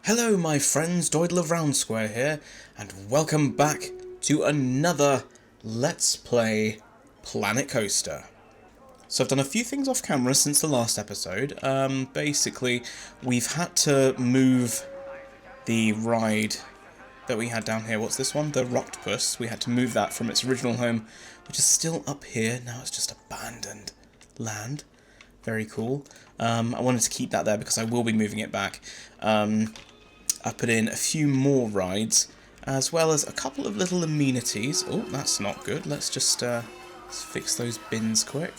Hello my friends, Doidle of RoundSquare here, and welcome back to another Let's Play Planet Coaster. So I've done a few things off camera since the last episode. Basically, we've had to move the ride that we had down here. What's this one? The Rocktopus. We had to move that from its original home, which is still up here. Now it's just abandoned land. Very cool. I wanted to keep that there because I will be moving it back. I've put in a few more rides, as well as a couple of little amenities. Oh, that's not good. Let's just let's fix those bins quick.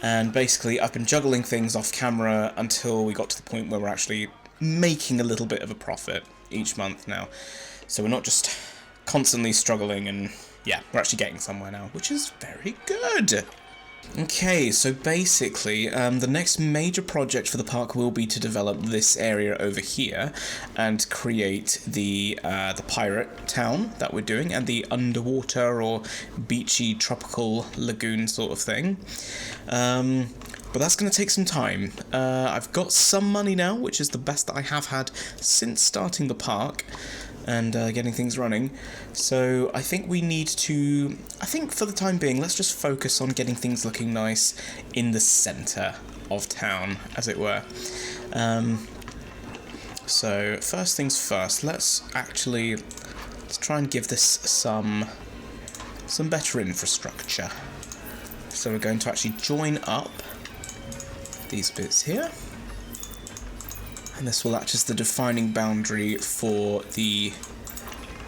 And basically, I've been juggling things off camera until we got to the point where we're actually making a little bit of a profit each month now. So we're not just constantly struggling, and yeah, we're actually getting somewhere now, which is very good. Okay, so basically, the next major project for the park will be to develop this area over here and create the pirate town that we're doing and the underwater or beachy tropical lagoon sort of thing. But that's going to take some time. I've got some money now, which is the best that I have had since starting the park and getting things running. So I think we need to, for the time being, let's just focus on getting things looking nice in the centre of town, as it were. So first things first, let's try and give this some better infrastructure. So we're going to actually join up these bits here. And this will act as the defining boundary for the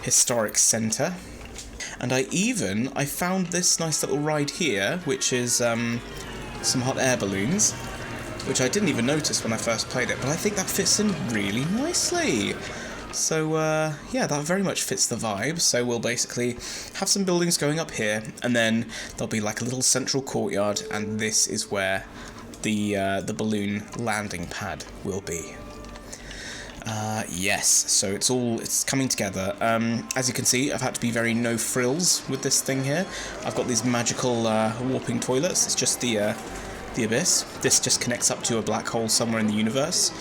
historic centre. And I found this nice little ride here, which is some hot air balloons, which I didn't even notice when I first played it, but I think that fits in really nicely. So yeah, that very much fits the vibe. So we'll basically have some buildings going up here, and then there'll be like a little central courtyard, and this is where the balloon landing pad will be. Yes, so it's coming together. As you can see, I've had to be very no frills with this thing here. I've got these magical warping toilets. It's just the abyss. This just connects up to a black hole somewhere in the universe.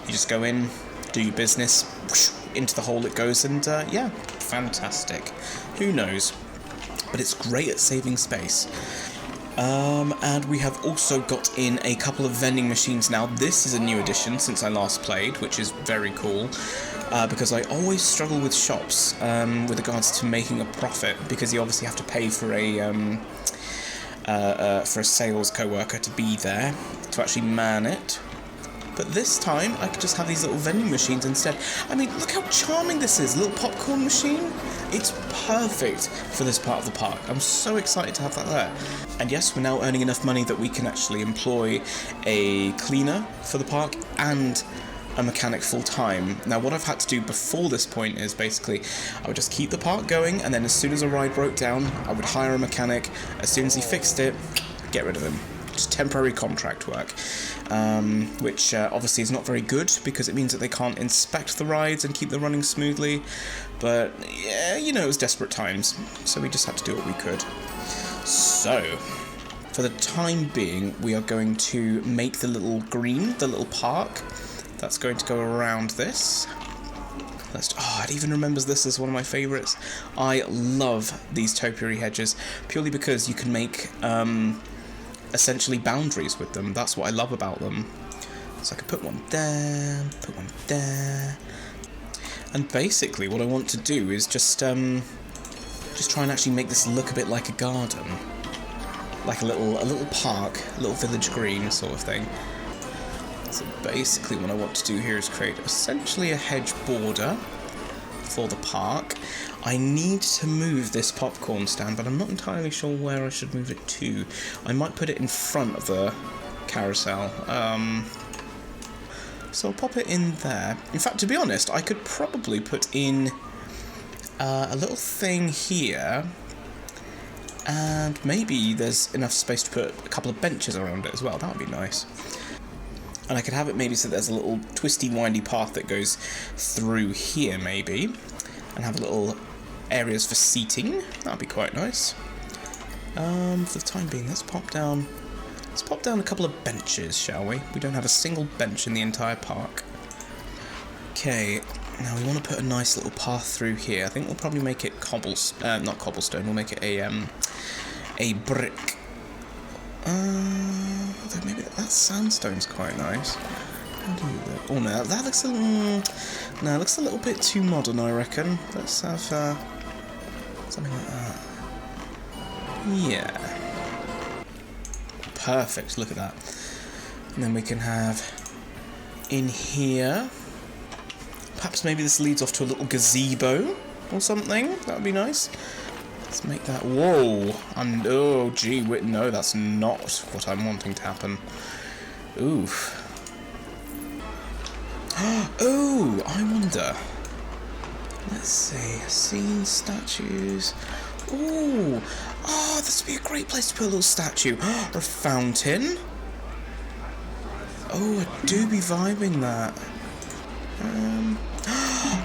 You just go in, do your business, whoosh, into the hole it goes, and yeah, fantastic. Who knows? But it's great at saving space. And we have also got in a couple of vending machines now. This is a new addition since I last played, which is very cool, because I always struggle with shops with regards to making a profit, because you obviously have to pay for a sales co-worker to be there, to actually man it. But this time, I could just have these little vending machines instead. I mean, look how charming this is, a little popcorn machine. It's perfect for this part of the park. I'm so excited to have that there. And yes, we're now earning enough money that we can actually employ a cleaner for the park and a mechanic full-time. Now, what I've had to do before this point is basically, I would just keep the park going, and then as soon as a ride broke down, I would hire a mechanic. As soon as he fixed it, get rid of him. Just temporary contract work, which obviously is not very good because it means that they can't inspect the rides and keep them running smoothly. But yeah, you know, it was desperate times, so we just had to do what we could. So, for the time being, we are going to make the little green, the little park, that's going to go around this. It even remembers this as one of my favourites. I love these topiary hedges, purely because you can make essentially boundaries with them. That's what I love about them. So I could put one there, put one there. And basically what I want to do is just try and actually make this look a bit like a garden. Like a little park, a little village green sort of thing. So basically what I want to do here is create essentially a hedge border for the park. I need to move this popcorn stand, but I'm not entirely sure where I should move it to. I might put it in front of the carousel. So I'll pop it in there. In fact, to be honest, I could probably put in a little thing here, and maybe there's enough space to put a couple of benches around it as well. That would be nice. And I could have it maybe so there's a little twisty, windy path that goes through here, maybe, and have little areas for seating. That would be quite nice. For the time being, let's pop down a couple of benches, shall we? We don't have a single bench in the entire park. Okay, Now we want to put a nice little path through here. I think we'll probably make it not cobblestone. We'll make it a brick. Although maybe that sandstone's quite nice. Oh no, that looks a little. No, it looks a little bit too modern, I reckon. Let's have something like that. Yeah. Perfect. Look at that. And then we can have in here. Perhaps maybe this leads off to a little gazebo or something. That would be nice. Let's make that. Whoa! Oh, gee, no, that's not what I'm wanting to happen. Oof. Oh, I wonder. Let's see. Scene, statues. Ooh. Oh, this would be a great place to put a little statue. Or a fountain. Oh, I do be vibing that.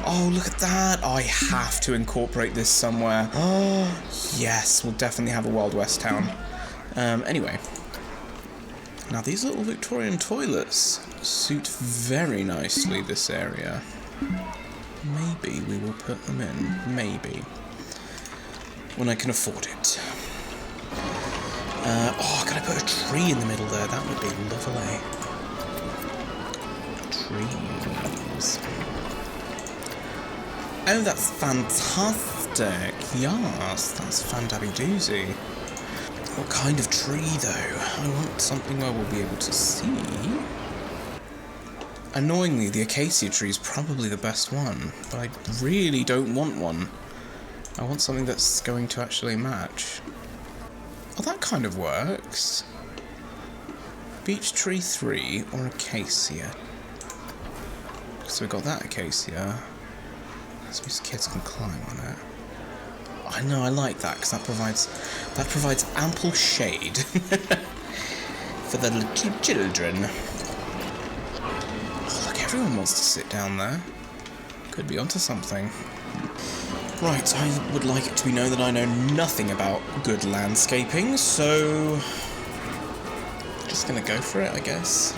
Oh, look at that. I have to incorporate this somewhere. Oh, yes. We'll definitely have a Wild West town. Anyway. Now, these little Victorian toilets suit very nicely this area. Maybe we will put them in. Maybe. When I can afford it. Oh, can I put a tree in the middle there? That would be lovely. Trees. Oh, that's fantastic. Yes, that's fandabby-doozy. What kind of tree, though? I want something where we'll be able to see. Annoyingly, the acacia tree is probably the best one, but I really don't want one. I want something that's going to actually match. Oh, that kind of works. Beech tree 3 or acacia. So we've got that acacia. So these kids can climb on it. I know, I like that because that provides ample shade for the little children. Oh, look, everyone wants to sit down there. Could be onto something. Right, I would like it to be known that I know nothing about good landscaping, so just gonna go for it, I guess.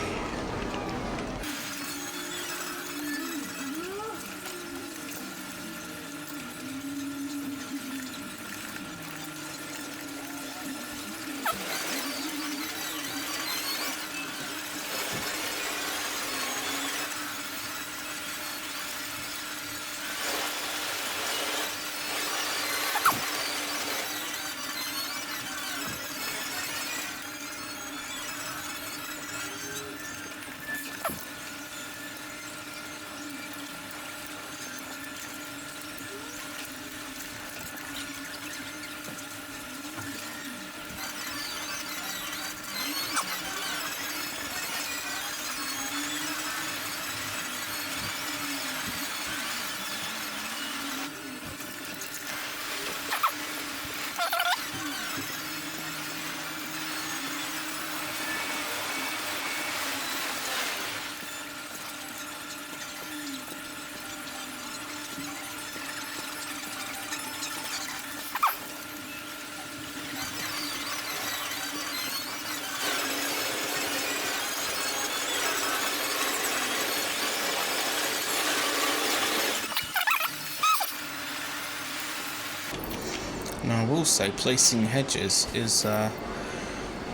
Now I will say placing hedges is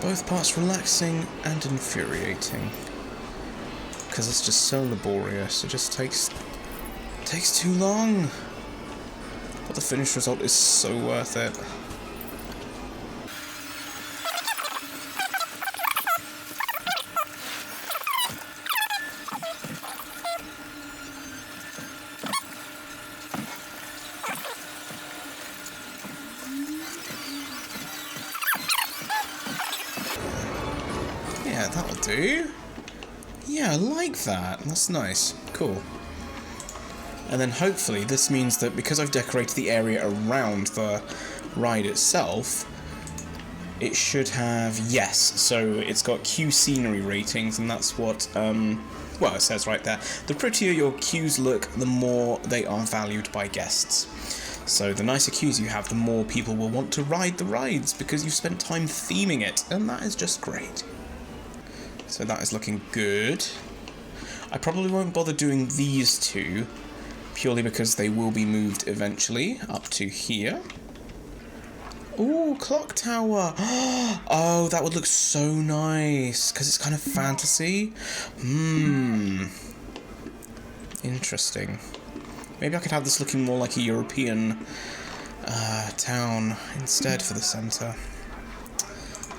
both parts relaxing and infuriating. Because it's just so laborious, it just takes too long. But the finished result is so worth it. Yeah, that'll do. Yeah, I like that. That's nice. Cool. And then hopefully this means that because I've decorated the area around the ride itself, it should have, yes, so it's got queue scenery ratings, and that's what, well, it says right there, the prettier your queues look, the more they are valued by guests. So the nicer queues you have, the more people will want to ride the rides because you've spent time theming it, and that is just great. So that is looking good. I probably won't bother doing these two purely because they will be moved eventually up to here. Ooh, clock tower. Oh, that would look so nice because it's kind of fantasy. Interesting. Maybe I could have this looking more like a European town instead for the centre.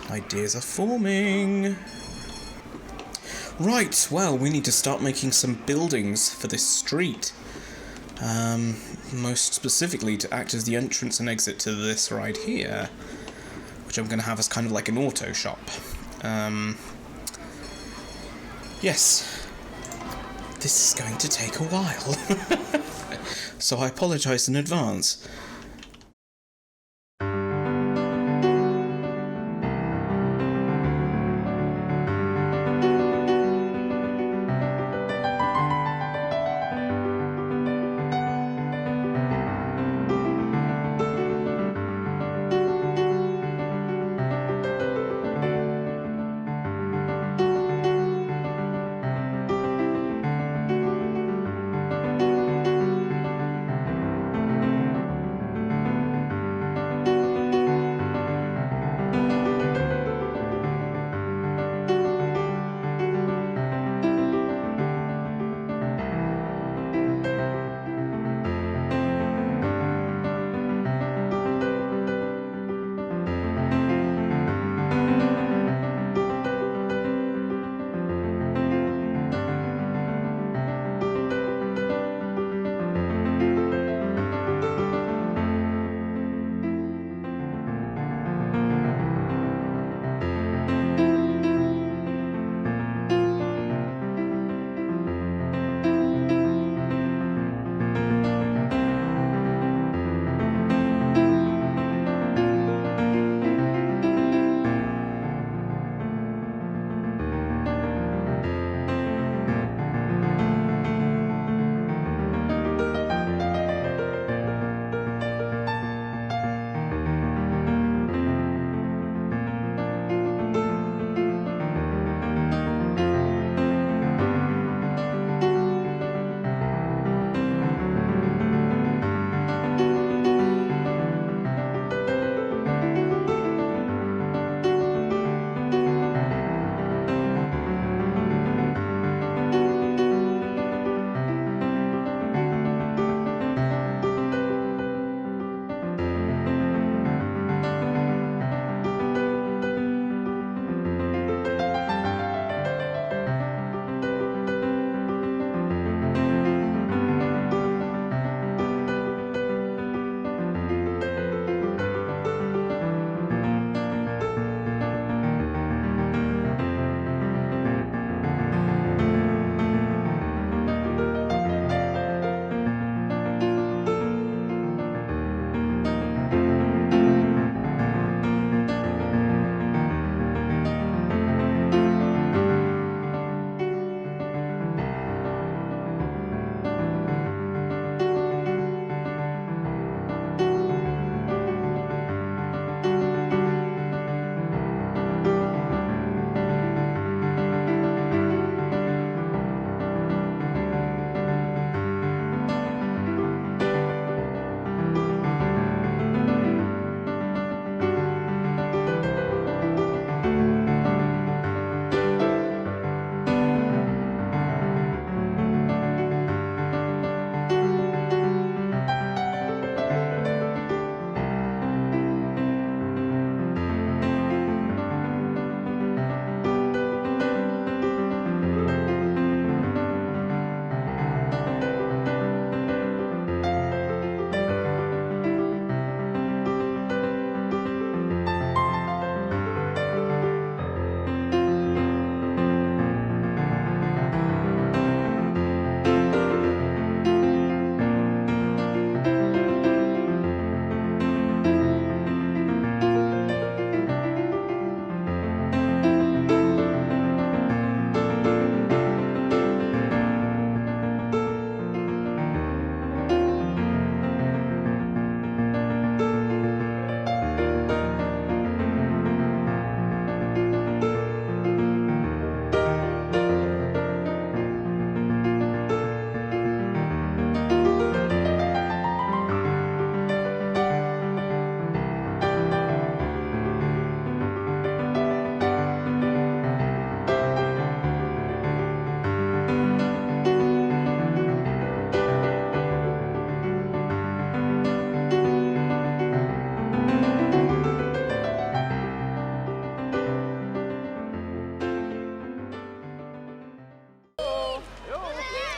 Ideas are forming. Right, well, we need to start making some buildings for this street. Most specifically to act as the entrance and exit to this right here, which I'm going to have as kind of like an auto shop. Yes, this is going to take a while, so I apologise in advance.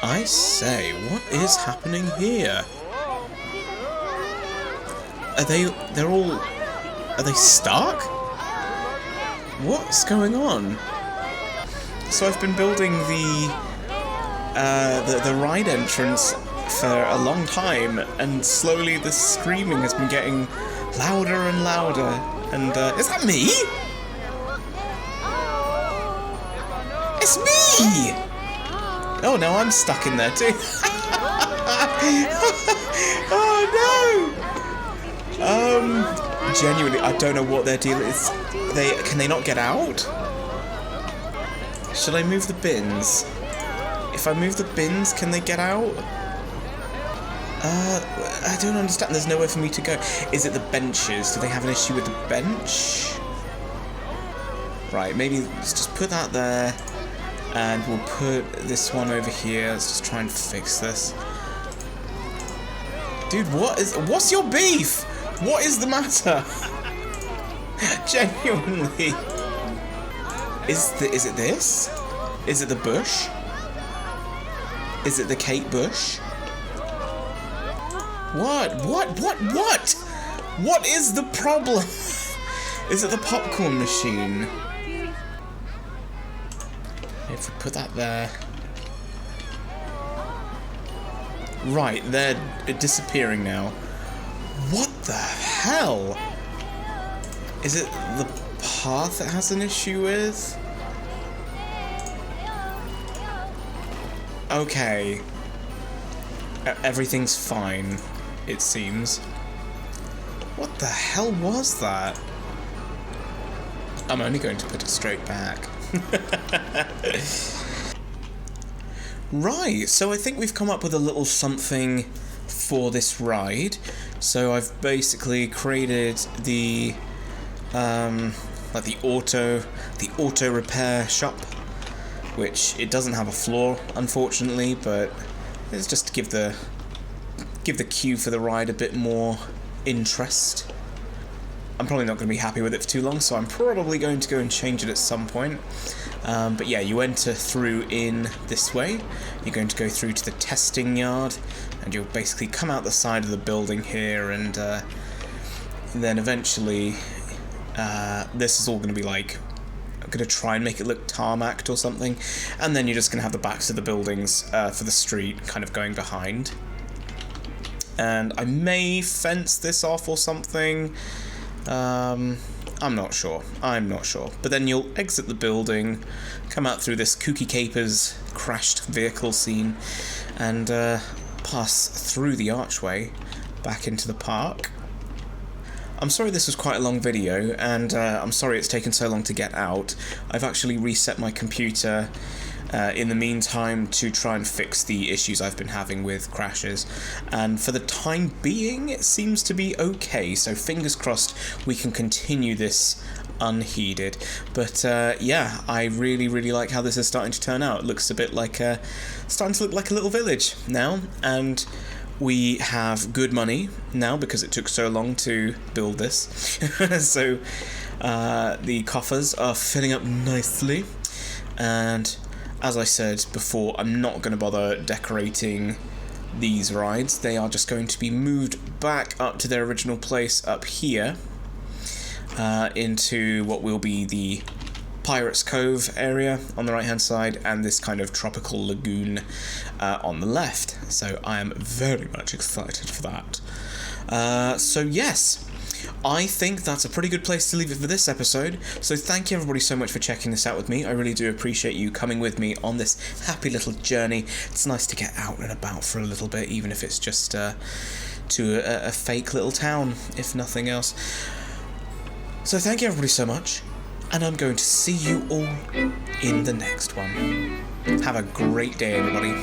I say, what is happening here? Are they stuck? What's going on? So I've been building the ride entrance for a long time, and slowly the screaming has been getting louder and louder. And is that me? It's me! Oh no, I'm stuck in there too. Oh no! Genuinely, I don't know what their deal is. Can they not get out? Should I move the bins? If I move the bins, can they get out? I don't understand. There's nowhere for me to go. Is it the benches? Do they have an issue with the bench? Right, maybe let's just put that there. And we'll put this one over here. Let's just try and fix this. Dude, what's your beef? What is the matter? Genuinely. Is it this? Is it the bush? Is it the cake bush? What? What is the problem? Is it the popcorn machine? If we put that there. Right, they're disappearing now. What the hell? Is it the path that has an issue with? Okay. Everything's fine, it seems. What the hell was that? I'm only going to put it straight back. Right, so I think we've come up with a little something for this ride. So I've basically created the like the auto repair shop, which it doesn't have a floor, unfortunately, but it's just to give the queue for the ride a bit more interest. I'm probably not going to be happy with it for too long, so I'm probably going to go and change it at some point. But yeah, you enter through in this way. You're going to go through to the testing yard, and you'll basically come out the side of the building here, and then eventually this is all going to be like, I'm going to try and make it look tarmacked or something, and then you're just going to have the backs of the buildings for the street kind of going behind. And I may fence this off or something. I'm not sure. But then you'll exit the building, come out through this Kooky Capers crashed vehicle scene, and pass through the archway back into the park. I'm sorry this was quite a long video, and I'm sorry it's taken so long to get out. I've actually reset my computer in the meantime to try and fix the issues I've been having with crashes, and for the time being it seems to be okay, so fingers crossed we can continue this unheeded. But yeah, I really like how this is starting to turn out. It looks a bit like starting to look like a little village now, and we have good money now because it took so long to build this. So the coffers are filling up nicely, and as I said before, I'm not going to bother decorating these rides. They are just going to be moved back up to their original place up here, into what will be the Pirates Cove area on the right hand side, and this kind of tropical lagoon on the left. So I am very much excited for that. So yes, I think that's a pretty good place to leave it for this episode. So thank you everybody so much for checking this out with me. I really do appreciate you coming with me on this happy little journey. It's nice to get out and about for a little bit, even if it's just to a fake little town, if nothing else. So thank you everybody so much, and I'm going to see you all in the next one. Have a great day, everybody.